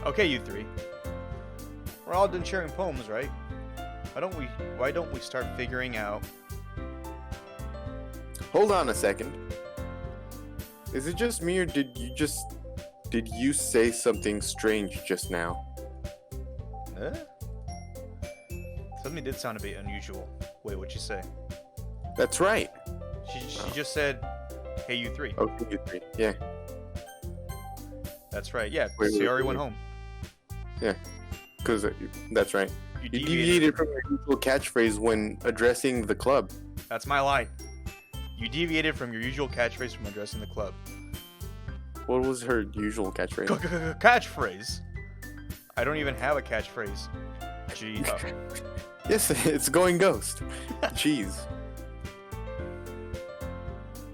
Okay, you three. We're all done sharing poems, right? Why don't we start figuring out? Hold on a second. Is it just me, or did you say something strange just now? Huh? Something did sound a bit unusual. Wait, what'd you say? That's right. She just said, "Hey, you three." Okay, you three. Yeah. That's right. Yeah, Wait, Sayori wait. went home. Yeah. Because that's right. You You deviated from your usual catchphrase when addressing the club. That's my line. You deviated from your usual catchphrase from addressing the club. What was her usual catchphrase? Catchphrase? I don't even have a catchphrase. Gee. Yes, it's going ghost. Jeez.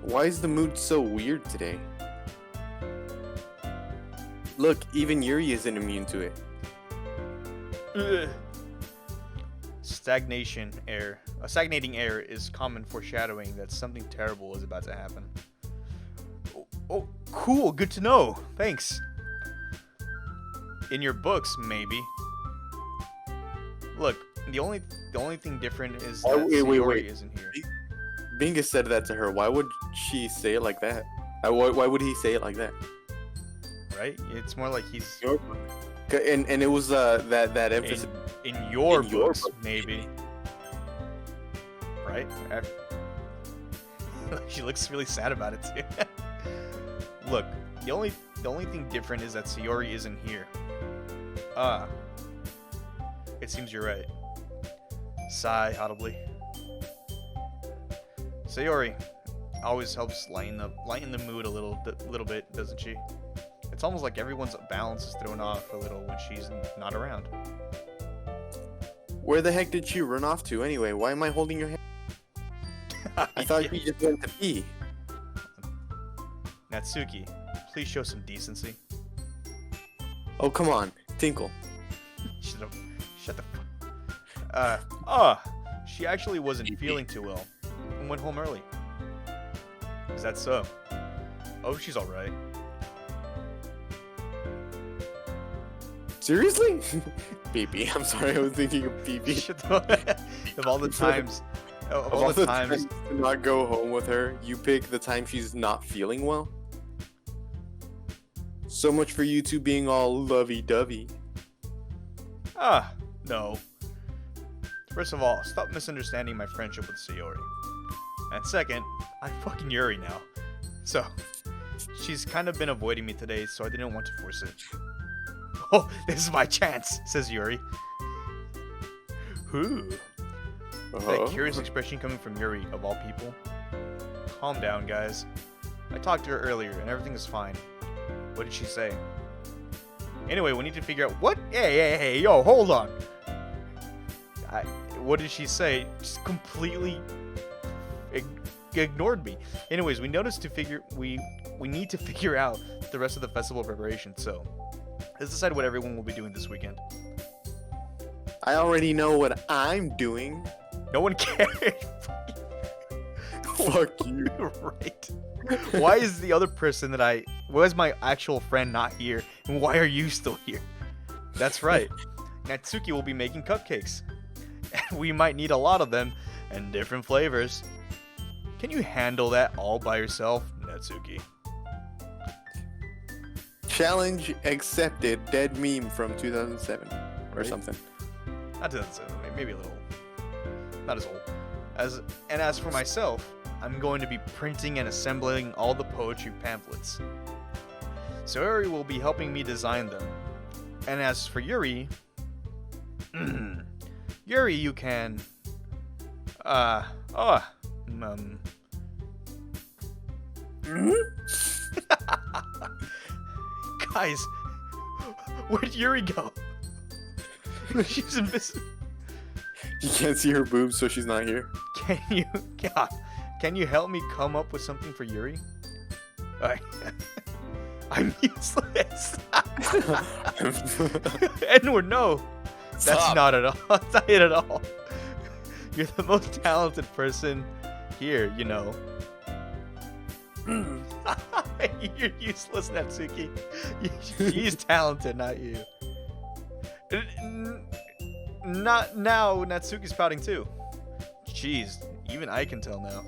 Why is the mood so weird today? Look, even Yuri isn't immune to it. Ugh. Stagnation air. A stagnating air is common foreshadowing that something terrible is about to happen. Oh, cool. Good to know. Thanks. In your books, maybe. Look, the only thing different is that Sayori isn't here. Bingus said that to her. Why would she say it like that? Why would he say it like that? Right? It's more like he's And it was that emphasis in your in your books, book. maybe. Right? She looks really sad about it too. Look, the only thing different is that Sayori isn't here. It seems you're right. Sigh audibly. Sayori always helps lighten the mood a little bit, doesn't she? It's almost like everyone's balance is thrown off a little when she's not around. Where the heck did she run off to anyway? Why am I holding your hand? I thought she just went to pee. Natsuki, please show some decency. Oh, come on. Tinkle. Shut the she actually wasn't feeling too well and went home early. Is that so? Oh, she's alright. Seriously? Pee-pee. I'm sorry, I was thinking of pee-pee. Of all the times to not go home with her, you pick the time she's not feeling well? So much for you two being all lovey-dovey. No. First of all, stop misunderstanding my friendship with Sayori. And second, I'm fucking Yuri now. So, she's kind of been avoiding me today, so I didn't want to force it. Oh, this is my chance, says Yuri. Ooh. That curious expression coming from Yuri, of all people. Calm down, guys. I talked to her earlier, and everything is fine. What did she say? Anyway, we need to figure out what... Hey, yo, hold on. What did she say? Just completely ignored me. Anyways, we noticed we need to figure out the rest of the festival preparation, so let's decide what everyone will be doing this weekend. I already know what I'm doing. No one cares. Fuck you. Right. Why is the other person why is my actual friend not here? And why are you still here? That's right. Natsuki will be making cupcakes. And we might need a lot of them and different flavors. Can you handle that all by yourself, Natsuki? Challenge accepted. Dead meme from 2007 or Right. something. Not 2007, maybe a little. Not as old. As for myself, I'm going to be printing and assembling all the poetry pamphlets. Sayori will be helping me design them. And as for Yuri... Yuri, you can... Guys, where'd Yuri go? She's invisible. You can't see her boobs, so she's not here. Can you help me come up with something for Yuri? I'm useless. Edward, no. That's Stop. not at all. That's not it at all. You're the most talented person here, you know. You're useless, Natsuki. She's talented, not you. Not now. Natsuki's pouting too. Jeez, even I can tell now.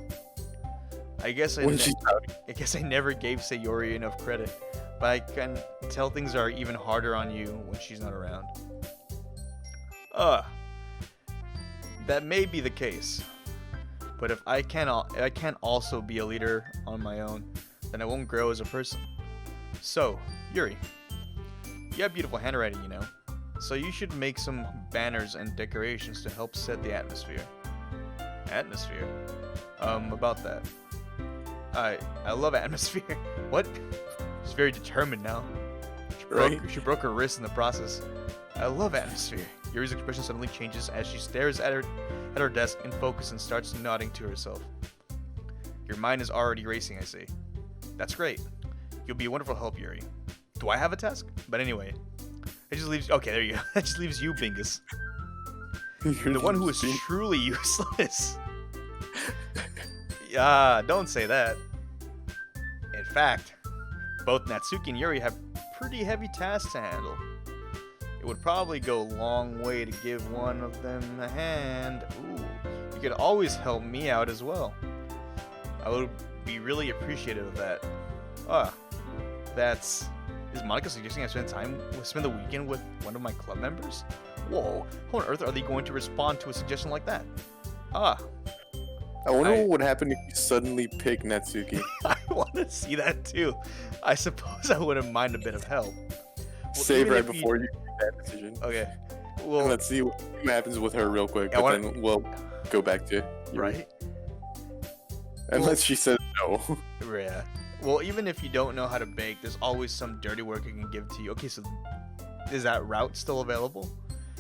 I guess When she's pouting. I guess I never gave Sayori enough credit, but I can tell things are even harder on you when she's not around. That may be the case, but if I can't also be a leader on my own, then I won't grow as a person. So, Yuri, you have beautiful handwriting, you know, so you should make some banners and decorations to help set the atmosphere. Atmosphere? About that. I love atmosphere. What? She's very determined now. She broke her wrist in the process. I love atmosphere. Yuri's expression suddenly changes as she stares at her desk in focus and starts nodding to herself. Your mind is already racing, I see. That's great. You'll be a wonderful help, Yuri. Do I have a task? But anyway, it just leaves. Okay, there you go. That just leaves you, Bingus. You're the one who is truly useless. Don't say that. In fact, both Natsuki and Yuri have pretty heavy tasks to handle. It would probably go a long way to give one of them a hand. Ooh, you could always help me out as well. I would be really appreciative of that. Is Monica suggesting I spend the weekend with one of my club members? Whoa, how on earth are they going to respond to a suggestion like that? I wonder what would happen if you suddenly pick Natsuki. I want to see that too. I suppose I wouldn't mind a bit of help. Save right before you make that decision. Okay. Well, let's see what happens with her real quick, then we'll go back to Yuri. Right. Unless she says no. Yeah. Well, even if you don't know how to bake, there's always some dirty work I can give to you. Okay, so is that route still available?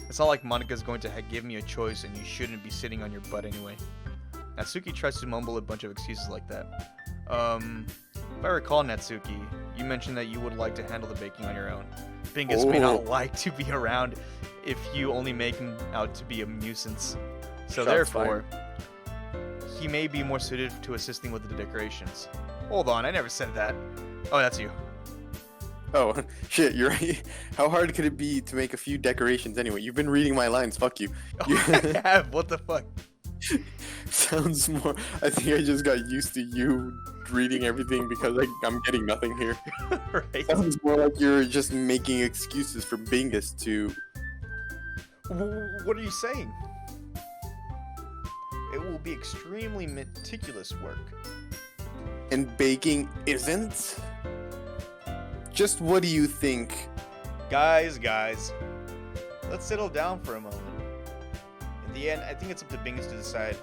It's not like Monica's going to give me a choice and you shouldn't be sitting on your butt anyway. Natsuki tries to mumble a bunch of excuses like that. If I recall, Natsuki, you mentioned that you would like to handle the baking on your own. Bingus may not like to be around if you only make him out to be a nuisance. So therefore, he may be more suited to assisting with the decorations. Hold on, I never said that. Oh, that's you. Oh, shit, you're right. How hard could it be to make a few decorations anyway? You've been reading my lines, fuck you. I have, what the fuck? Sounds more... I think I just got used to you reading everything because I'm getting nothing here. Right. Sounds more like you're just making excuses for Bingus to... What are you saying? It will be extremely meticulous work. And baking isn't? Just what do you think? Guys, let's settle down for a moment. In the end, I think it's up to Bingus to decide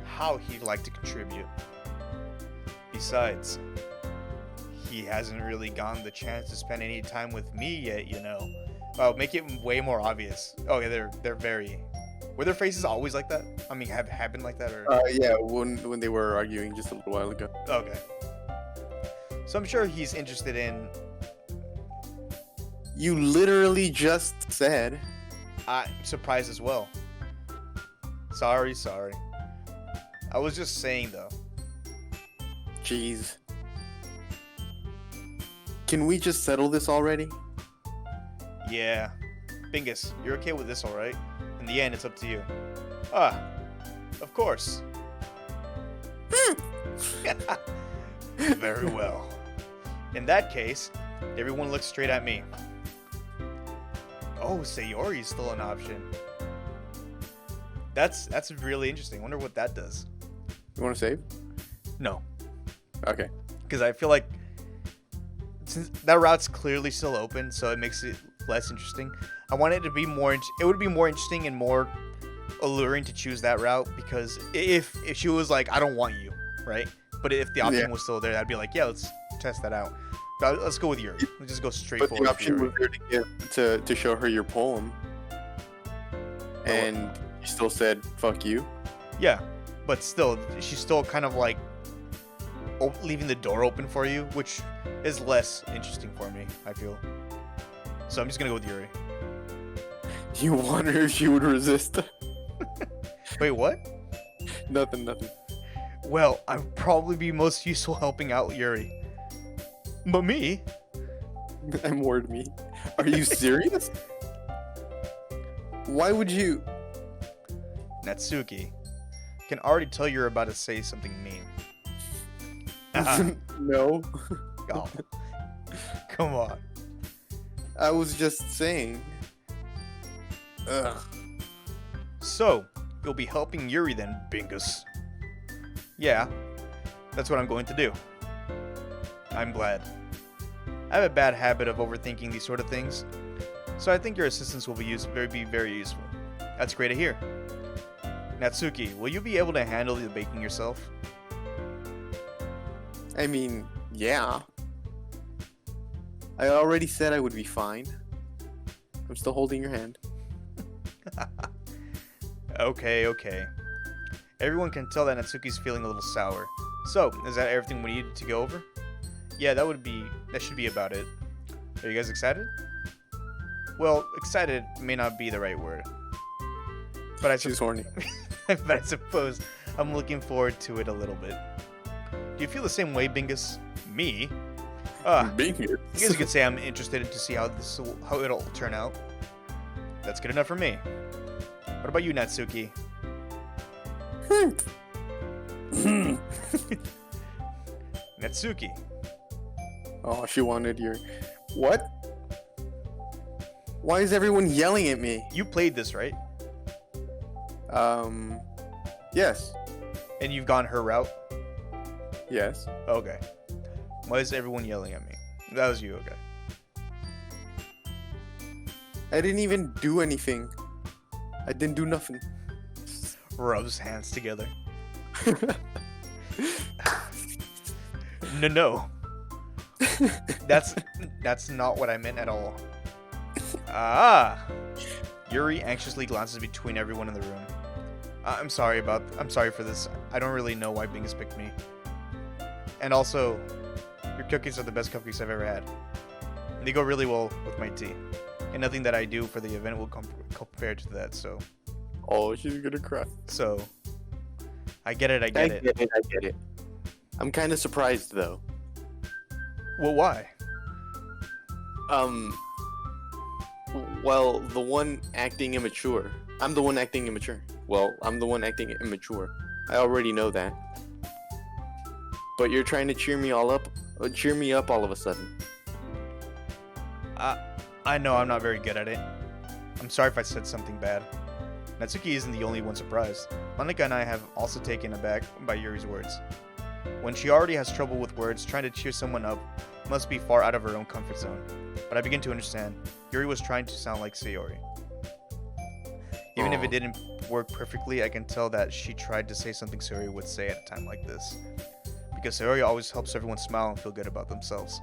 how he'd like to contribute. Besides, he hasn't really gotten the chance to spend any time with me yet, you know. Oh, make it way more obvious. Okay, they're very... Were their faces always like that? I mean, have been like that, or? Yeah, when they were arguing just a little while ago. Okay. So I'm sure he's interested in... You literally just said... I'm surprised as well. Sorry. I was just saying, though. Jeez. Can we just settle this already? Yeah. Bingus, you're okay with this, alright? In the end, it's up to you. Of course. Very well. In that case, everyone looks straight at me. Oh, Sayori's still an option. That's really interesting. Wonder what that does. You want to save? No. Okay. Because I feel like since that route's clearly still open, so it makes it less interesting. I want it to be more. It would be more interesting and more alluring to choose that route, because if she was like, I don't want you, right? But if the option was still there, I'd be like, yeah, let's test that out. Let's go with Yuri. Let's just go straight forward. But the option was there to give to show her your poem, and you still said fuck you. Yeah, but still, she's still kind of like leaving the door open for you, which is less interesting for me, I feel. So I'm just gonna go with Yuri. You wonder if she would resist. Wait, what? Nothing. Well, I'd probably be most useful helping out Yuri. But me? I'm word me. Are you serious? Why would you? Natsuki, can already tell you're about to say something mean. No. Oh, come on. I was just saying. Ugh. So, you'll be helping Yuri then, Bingus. Yeah, that's what I'm going to do. I'm glad. I have a bad habit of overthinking these sort of things, so I think your assistance will be very useful. That's great to hear. Natsuki, will you be able to handle the baking yourself? I mean, yeah. I already said I would be fine. I'm still holding your hand. Okay. Everyone can tell that Natsuki's feeling a little sour. So, is that everything we need to go over? Yeah, that should be about it. Are you guys excited? Well, excited may not be the right word. But She's horny. but I suppose I'm looking forward to it a little bit. Do you feel the same way, Bingus? Me? Bingus. I guess you could say I'm interested to see how it'll turn out. That's good enough for me. What about you, Natsuki? Natsuki. Oh, she wanted your... What? Why is everyone yelling at me? You played this, right? Yes. And you've gone her route? Yes. Okay. Why is everyone yelling at me? That was you, okay. I didn't even do anything. I didn't do nothing. Rubs hands together. No. That's not what I meant at all. Ah. Yuri anxiously glances between everyone in the room. I'm sorry for this. I don't really know why Bingus picked me. And also, your cookies are the best cookies I've ever had. They go really well with my tea. And nothing that I do for the event will compare to that, so. Oh, she's gonna cry. So, I get it. I get it. I'm kind of surprised, though. Well, why? Well, the one acting immature. I'm the one acting immature. Well, I'm the one acting immature. I already know that. But you're trying to cheer me up all of a sudden. I know I'm not very good at it. I'm sorry if I said something bad. Natsuki isn't the only one surprised. Monika and I have also taken aback by Yuri's words. When she already has trouble with words, trying to cheer someone up must be far out of her own comfort zone. But I begin to understand. Yuri was trying to sound like Sayori. Even if it didn't work perfectly, I can tell that she tried to say something Sayori would say at a time like this. Because Sayori always helps everyone smile and feel good about themselves.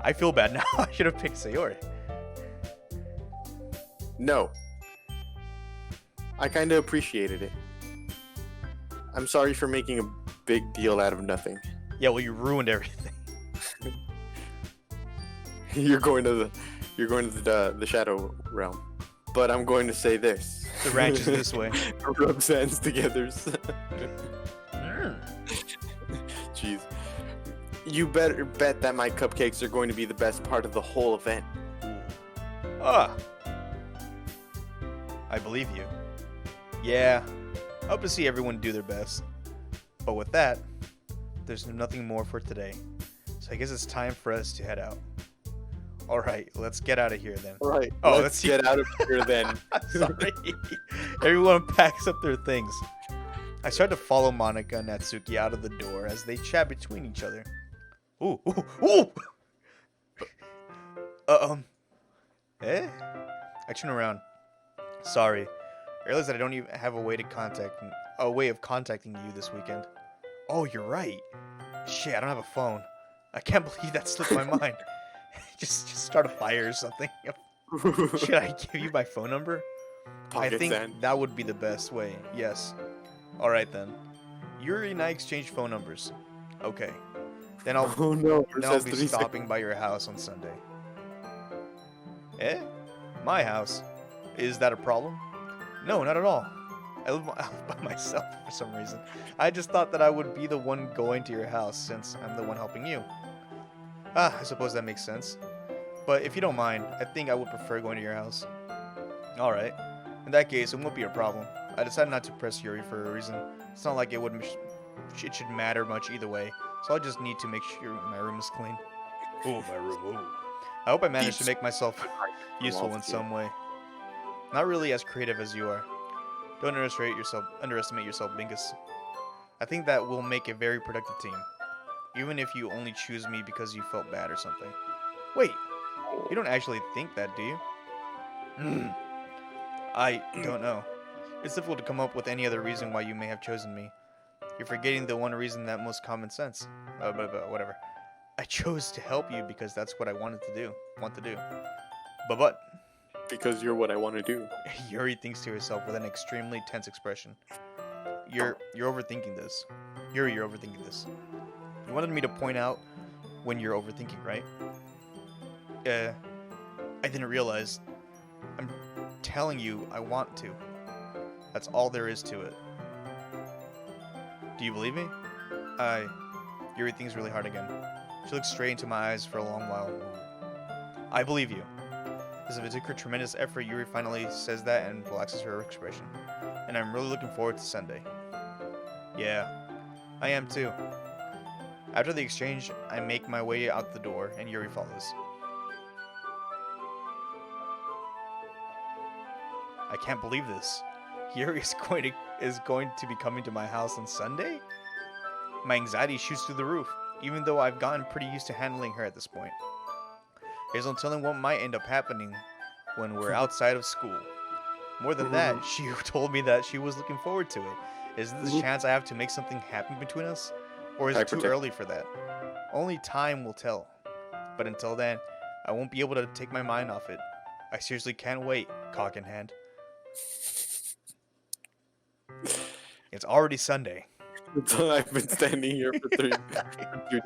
I feel bad now. I should have picked Sayori. No. I kind of appreciated it. I'm sorry for making a big deal out of nothing. Yeah, well, you ruined everything. You're going to the shadow realm. But I'm going to say this. The ranch is this way. Rub hands together. Jeez. You better bet that my cupcakes are going to be the best part of the whole event. Ah. I believe you. Yeah. I hope to see everyone do their best. But with that, there's nothing more for today. So I guess it's time for us to head out. Alright, let's get out of here then. Alright, oh, let's get out of here then. Sorry. Everyone packs up their things. I start to follow Monika and Natsuki out of the door as they chat between each other. Ooh. Eh? I turn around. Sorry. I realize that I don't even have a way of contacting you this weekend. Oh, you're right. Shit, I don't have a phone. I can't believe that slipped my mind. Just start a fire or something. Should I give you my phone number? Pocket I think sand. that would be the best way. Yes. Alright then. Yuri and I exchange phone numbers. Okay. Then I'll be stopping by your house on Sunday. Eh? My house? Is that a problem? No, not at all. I live by myself for some reason. I just thought that I would be the one going to your house since I'm the one helping you. I suppose that makes sense. But if you don't mind, I think I would prefer going to your house. Alright. In that case, it won't be a problem. I decided not to press Yuri for a reason. It's not like it should matter much either way, so I'll just need to make sure my room is clean. Ooh, my room, ooh. I hope I managed to make myself useful in some way. Not really as creative as you are. Don't underestimate yourself, Bingus. I think that will make a very productive team. Even if you only choose me because you felt bad or something. Wait, you don't actually think that, do you? I don't know. It's difficult to come up with any other reason why you may have chosen me. You're forgetting the one reason that most common sense. Whatever. I chose to help you because that's what I want to do. But. Because you're what I want to do. Yuri thinks to herself with an extremely tense expression. You're overthinking this. Yuri, you're overthinking this. You wanted me to point out when you're overthinking, right? I didn't realize. I'm telling you I want to. That's all there is to it. Do you believe me? Yuri thinks really hard again. She looks straight into my eyes for a long while. I believe you. As if it took her tremendous effort, Yuri finally says that and relaxes her expression. And I'm really looking forward to Sunday. Yeah, I am too. After the exchange, I make my way out the door, and Yuri follows. I can't believe this. Yuri is going to be coming to my house on Sunday? My anxiety shoots through the roof, even though I've gotten pretty used to handling her at this point. There's no telling what might end up happening when we're outside of school. More than that, she told me that she was looking forward to it. Is this a chance I have to make something happen between us? Or is it too early for that? Only time will tell. But until then, I won't be able to take my mind off it. I seriously can't wait, cock in hand. It's already Sunday. I've been standing here for 2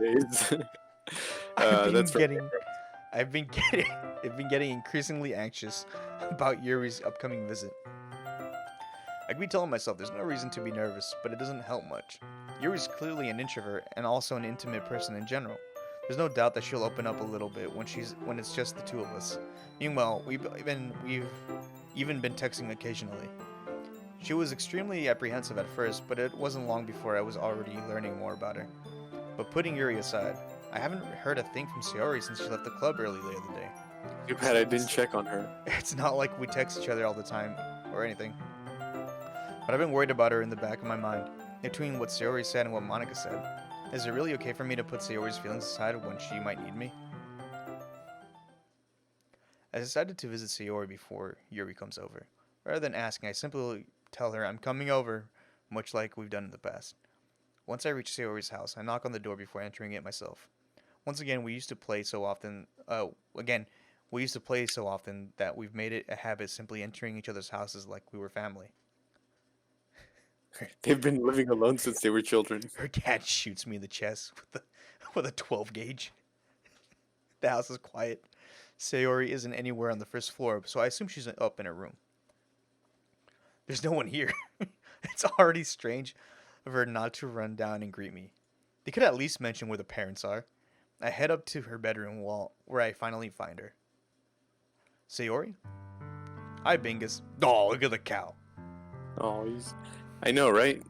days. I've been getting increasingly anxious about Yuri's upcoming visit. I keep telling myself there's no reason to be nervous, but it doesn't help much. Yuri's clearly an introvert and also an intimate person in general. There's no doubt that she'll open up a little bit when it's just the two of us. Meanwhile, we've even been texting occasionally. She was extremely apprehensive at first, but it wasn't long before I was already learning more about her. But putting Yuri aside, I haven't heard a thing from Sayori since she left the club early the other day. Too bad I didn't check on her. It's not like we text each other all the time or anything. But I've been worried about her in the back of my mind, between what Sayori said and what Monica said. Is it really okay for me to put Sayori's feelings aside when she might need me? I decided to visit Sayori before Yuri comes over. Rather than asking, I simply tell her I'm coming over, much like we've done in the past. Once I reach Sayori's house, I knock on the door before entering it myself. Once again, we used to play so often that we've made it a habit simply entering each other's houses like we were family. They've been living alone since they were children. Her dad shoots me in the chest with a 12 gauge. The house is quiet. Sayori isn't anywhere on the first floor, so I assume she's up in her room. There's no one here. It's already strange of her not to run down and greet me. They could at least mention where the parents are. I head up to her bedroom wall, where I finally find her. Sayori? Hi, Bingus. Oh, look at the cow. Oh, I know, right?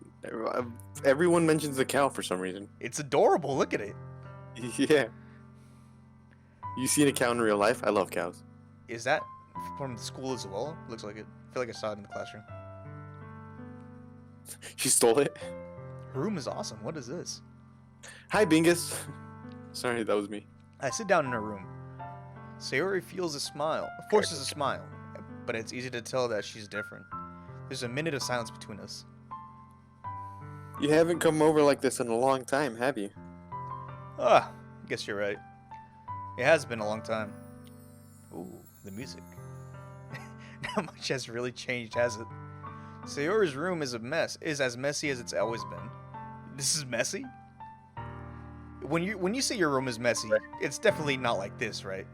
Everyone mentions the cow for some reason. It's adorable. Look at it. Yeah. You seen a cow in real life? I love cows. Is that from the school as well? Looks like it. I feel like I saw it in the classroom. She stole it? Her room is awesome. What is this? Hi, Bingus. Sorry, that was me. I sit down in her room. Sayori forces a smile, but it's easy to tell that she's different. There's a minute of silence between us. You haven't come over like this in a long time, have you? I guess you're right. It has been a long time. Ooh, the music. Not much has really changed, has it? Sayori's room is as messy as it's always been. This is messy? When you say your room is messy, it's definitely not like this, right?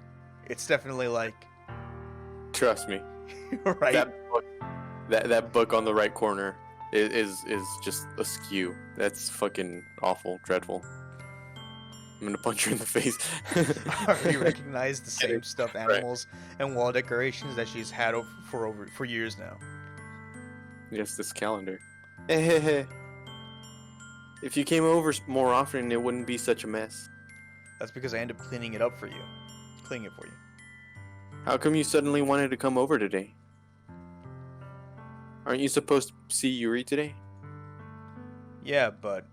It's definitely like... Trust me. Right? That book on the right corner is just askew. That's fucking awful, dreadful. I'm gonna punch her in the face. I already recognize the Get same it. stuffed Right. animals and wall decorations that she's had for years now. Yes, this calendar. If you came over more often, it wouldn't be such a mess. That's because I end up cleaning it up for you. Cleaning it for you. How come you suddenly wanted to come over today? Aren't you supposed to see Yuri today? Yeah, but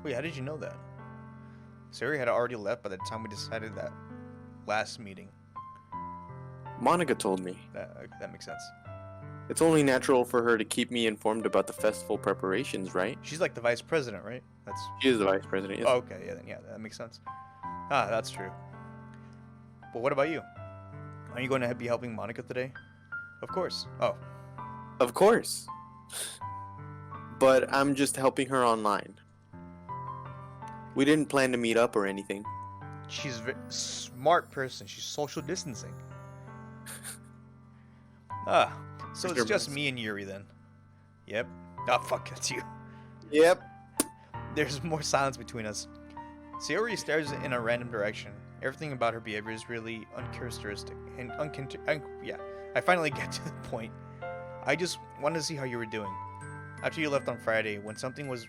wait, how did you know that? Sari had already left by the time we decided that last meeting. Monica told me. That makes sense. It's only natural for her to keep me informed about the festival preparations, right? She's like the vice president, right? That's. She is the vice president. Yes. Oh, okay, yeah, that makes sense. Ah, that's true. But what about you? Are you going to be helping Monica today? Of course. Oh, Of course. But I'm just helping her online. We didn't plan to meet up or anything. she's a smart person. She's social distancing. Ah, so it's just me and Yuri then. Yep. Ah, fuck, that's you. Yep. There's more silence between us. Sayori stares in a random direction. Everything about her behavior is really uncharacteristic and yeah. I finally get to the point. I just wanted to see how you were doing. After you left on Friday, when something's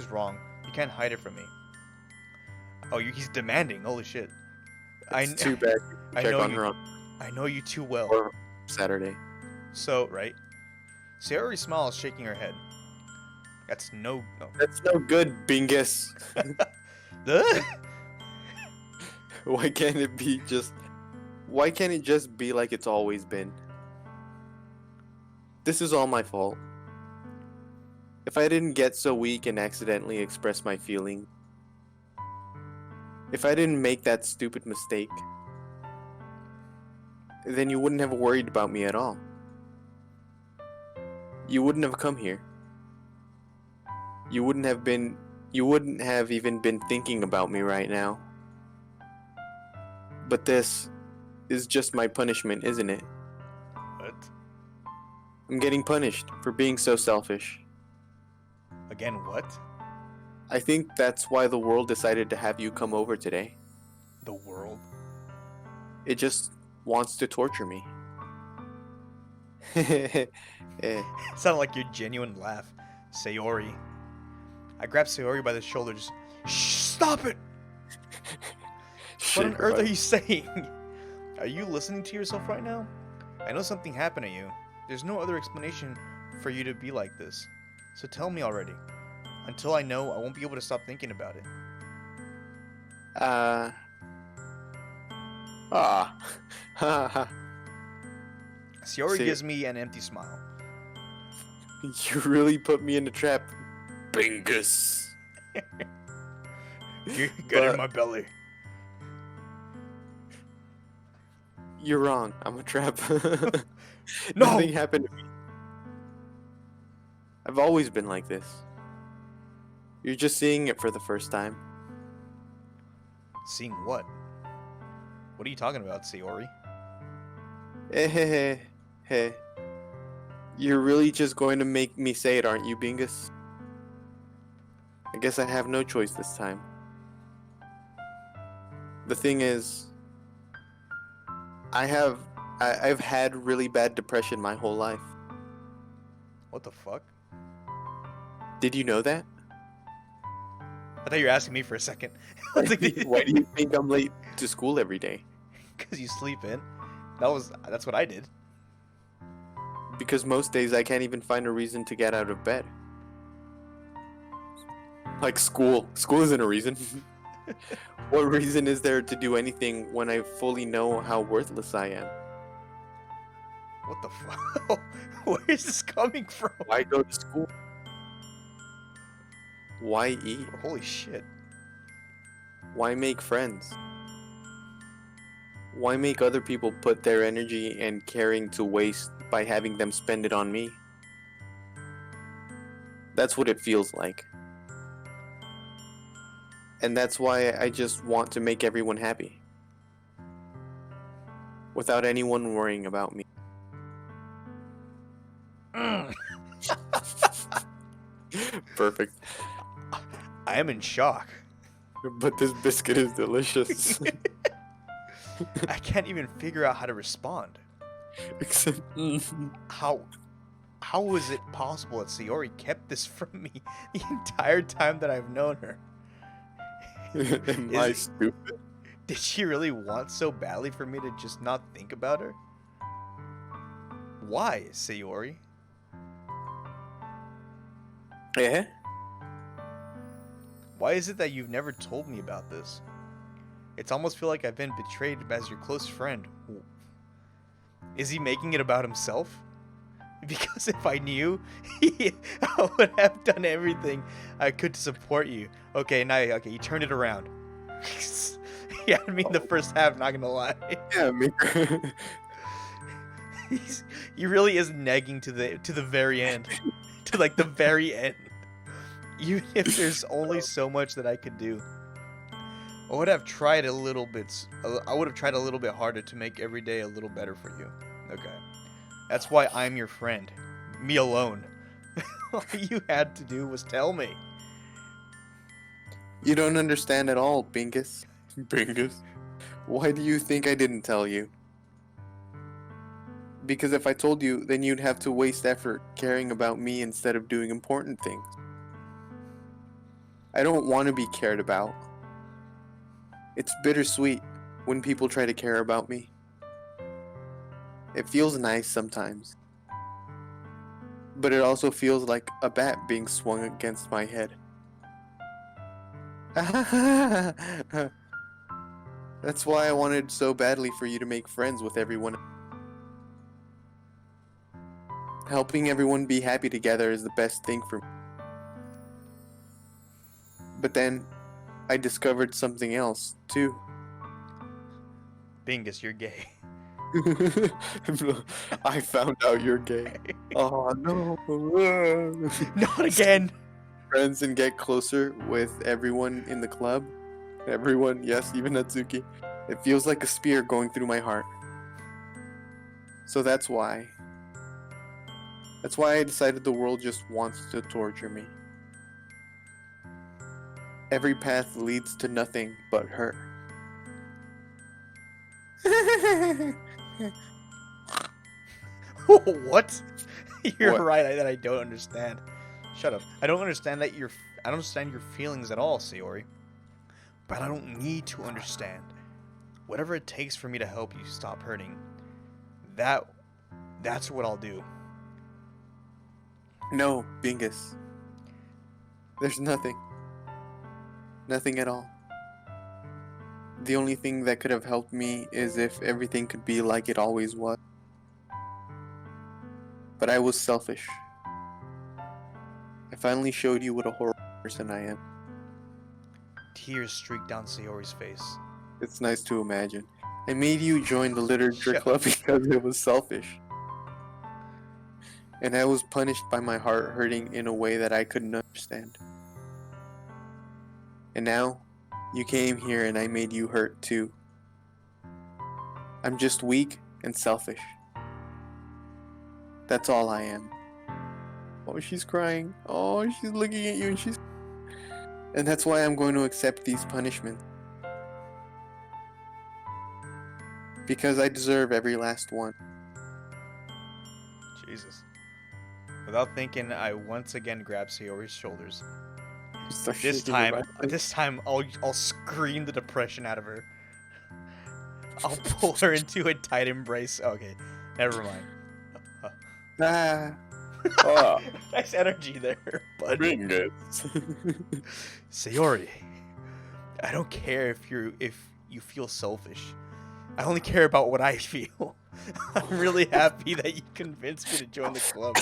wrong, you can't hide it from me. Oh, he's demanding. Holy shit. It's too bad. I Check know on you. her on I know you too well. or Saturday. So, right? Sayori smiles, shaking her head. That's no. That's no good, Bingus. Why can't it be just? Why can't it just be like it's always been? This is all my fault. If I didn't get so weak and accidentally express my feeling, if I didn't make that stupid mistake, then you wouldn't have worried about me at all. You wouldn't have come here. You wouldn't have even been thinking about me right now. But this is just my punishment, isn't it? What? I'm getting punished for being so selfish. Again, what? I think that's why the world decided to have you come over today. The world? It just wants to torture me. It sounded like your genuine laugh. Sayori. I grabbed Sayori by the shoulders. Shh, stop it! What on earth are you saying? Are you listening to yourself right now? I know something happened to you. There's no other explanation for you to be like this. So tell me already. Until I know, I won't be able to stop thinking about it. Sayori See- gives me an empty smile. You really put me in the trap, Bingus. You get But- in my belly. You're wrong. I'm a trap. No! Nothing happened to me. I've always been like this. You're just seeing it for the first time. Seeing what? What are you talking about, Sayori? Hey. You're really just going to make me say it, aren't you, Bingus? I guess I have no choice this time. The thing is, I've had really bad depression my whole life. What the fuck? Did you know that? I thought you were asking me for a second. Why do you think I'm late to school every day? Because you sleep in. That's what I did. Because most days I can't even find a reason to get out of bed. Like school. School isn't a reason. What reason is there to do anything when I fully know how worthless I am? What the fuck? Where is this coming from? Why go to school? Why eat? Holy shit. Why make friends? Why make other people put their energy and caring to waste by having them spend it on me? That's what it feels like. And that's why I just want to make everyone happy. Without anyone worrying about me. Mm. Perfect. I am in shock. But this biscuit is delicious. I can't even figure out how to respond. Except, How was it possible that Sayori kept this from me the entire time that I've known her? am I stupid? Did she really want so badly for me to just not think about her? Why, Sayori? Yeah? Why is it that you've never told me about this? It's almost feel like I've been betrayed as your close friend. Is he making it about himself? Because if I knew, I would have done everything I could to support you. Okay, you turned it around. Yeah, I mean the first half, not gonna lie. Yeah, me. He really is negging to the very end. To like the very end. Even if there's only so much that I could do. I would have tried a little bit harder to make every day a little better for you. Okay. That's why I'm your friend. Me alone. All you had to do was tell me. You don't understand at all, Bingus. Bingus? Why do you think I didn't tell you? Because if I told you, then you'd have to waste effort caring about me instead of doing important things. I don't want to be cared about. It's bittersweet when people try to care about me. It feels nice sometimes. But it also feels like a bat being swung against my head. That's why I wanted so badly for you to make friends with everyone. Helping everyone be happy together is the best thing for me. But then, I discovered something else, too. Bingus, you're gay. I found out you're gay. Oh no. Not again. Friends and get closer with everyone in the club. Everyone, yes, even Natsuki. It feels like a spear going through my heart. So that's why. That's why I decided the world just wants to torture me. Every path leads to nothing but hurt. What? You're What? right that I don't understand. Shut up. I don't understand I don't understand your feelings at all, Sayori. But I don't need to understand. Whatever it takes for me to help you stop hurting, that's what I'll do. No, Bingus. There's nothing. Nothing at all. The only thing that could have helped me is if everything could be like it always was. But I was selfish. I finally showed you what a horrible person I am. Tears streak down Sayori's face. It's nice to imagine. I made you join the literature Shut club because it was selfish. And I was punished by my heart hurting in a way that I couldn't understand. And now, you came here and I made you hurt too. I'm just weak and selfish. That's all I am. Oh, she's crying. Oh, she's looking at you and she's... And that's why I'm going to accept these punishments. Because I deserve every last one. Jesus. Without thinking, I once again grab Sayori's shoulders. Start This shaking your time, I'll scream the depression out of her. I'll pull her into a tight embrace. Okay, never mind. Ah. Oh, Nice energy there, bud. Bingus. Sayori, I don't care if you feel selfish. I only care about what I feel. I'm really happy that you convinced me to join the club.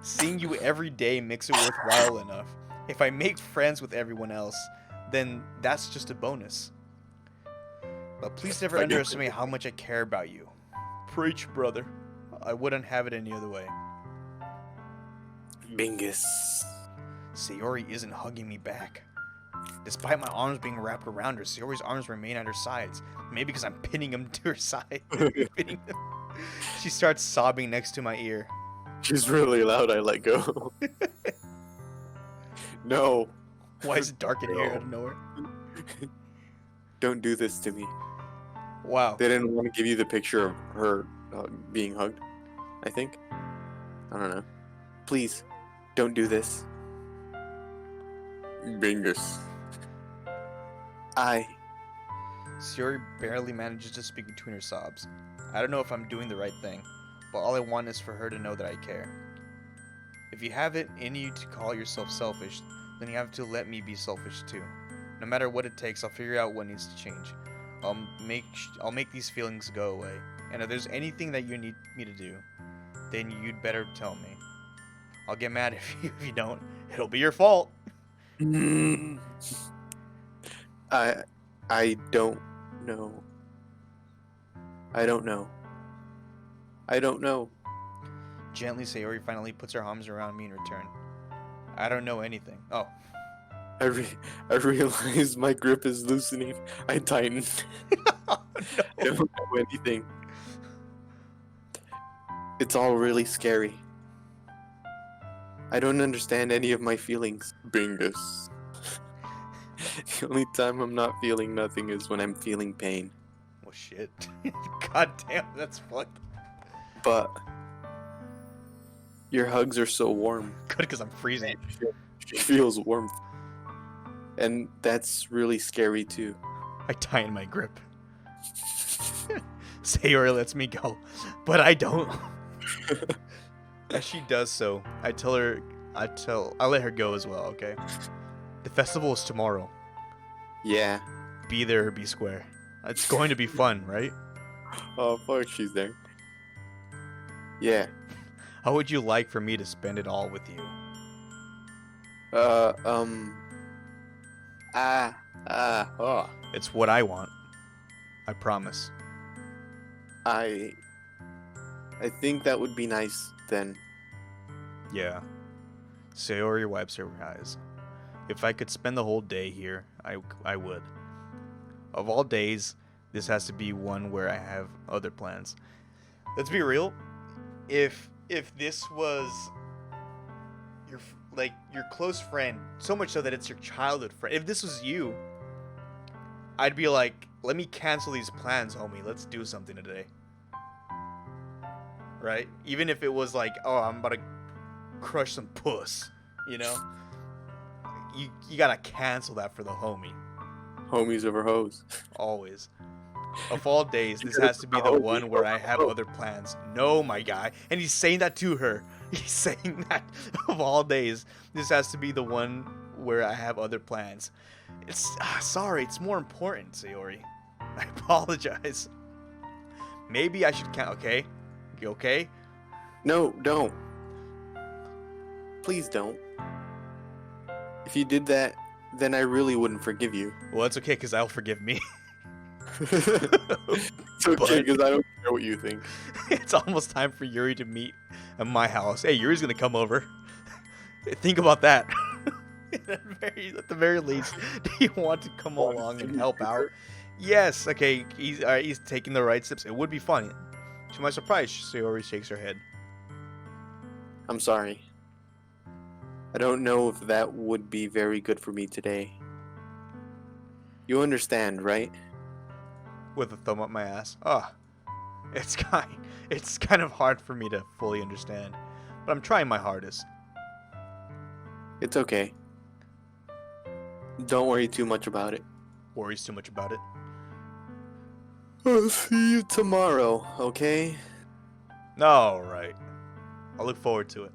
Seeing you every day makes it worthwhile enough. If I make friends with everyone else, then that's just a bonus. But please never underestimate how much I care about you. Preach, brother. I wouldn't have it any other way. Bingus. Sayori isn't hugging me back. Despite my arms being wrapped around her, Sayori's arms remain at her sides. Maybe because I'm pinning them to her side. Pinning them. She starts sobbing next to my ear. She's really loud, I let go. No. Why is it dark in here out of nowhere? Don't do this to me. Wow. They didn't want to give you the picture of her being hugged, I think. I don't know. Please, don't do this. Bingus. Sayori barely manages to speak between her sobs. I don't know if I'm doing the right thing, but all I want is for her to know that I care. If you have it in you to call yourself selfish, then you have to let me be selfish too. No matter what it takes, I'll figure out what needs to change. I'll make these feelings go away. And if there's anything that you need me to do, then you'd better tell me. I'll get mad if you don't. It'll be your fault. I don't know. I don't know. I don't know. Gently, Sayori finally puts her arms around me in return. I don't know anything. Oh. I realize my grip is loosening. I tighten. Oh, I don't know anything. It's all really scary. I don't understand any of my feelings. Bingus. The only time I'm not feeling nothing is when I'm feeling pain. Well, shit. God damn, that's fucked. But your hugs are so warm. Good, because I'm freezing. She feels warmth. And that's really scary too. I tighten my grip. Sayori lets me go, but I don't. As she does so, I let her go as well, okay? The festival is tomorrow. Yeah. Be there or be square. It's going to be fun, right? Oh, fuck, she's there. Yeah. How would you like for me to spend it all with you? Oh. It's what I want. I promise. I think that would be nice then. Yeah. Sayori wipes her eyes. If I could spend the whole day here, I would. Of all days, this has to be one where I have other plans. Let's be real. If this was your close friend, so much so that it's your childhood friend. If this was you, I'd be like, let me cancel these plans, homie. Let's do something today. Right? Even if it was like, oh, I'm about to crush some puss, you know? You gotta cancel that for the homie. Homies over hoes. Always. Of all days, this has to be the one where I have other plans. No, my guy. And he's saying that to her. He's saying that of all days, this has to be the one where I have other plans. Sorry, it's more important, Sayori. I apologize. Maybe I should count, okay? You okay? No, don't. Please don't. If you did that, then I really wouldn't forgive you. Well, it's okay, because I'll forgive me. It's okay, because I don't care what you think. It's almost time for Yuri to meet at my house. Hey, Yuri's gonna come over. Think about that. At the very least, do you want to come along and help out? Yes. Okay. He's taking the right steps. It would be fun. To my surprise, Sayori shakes her head. I'm sorry. I don't know if that would be very good for me today. You understand, right? With a thumb up my ass. It's kind of hard for me to fully understand, but I'm trying my hardest. It's okay. Don't worry too much about it. Worries too much about it. I'll see you tomorrow, okay? All right. I'll look forward to it.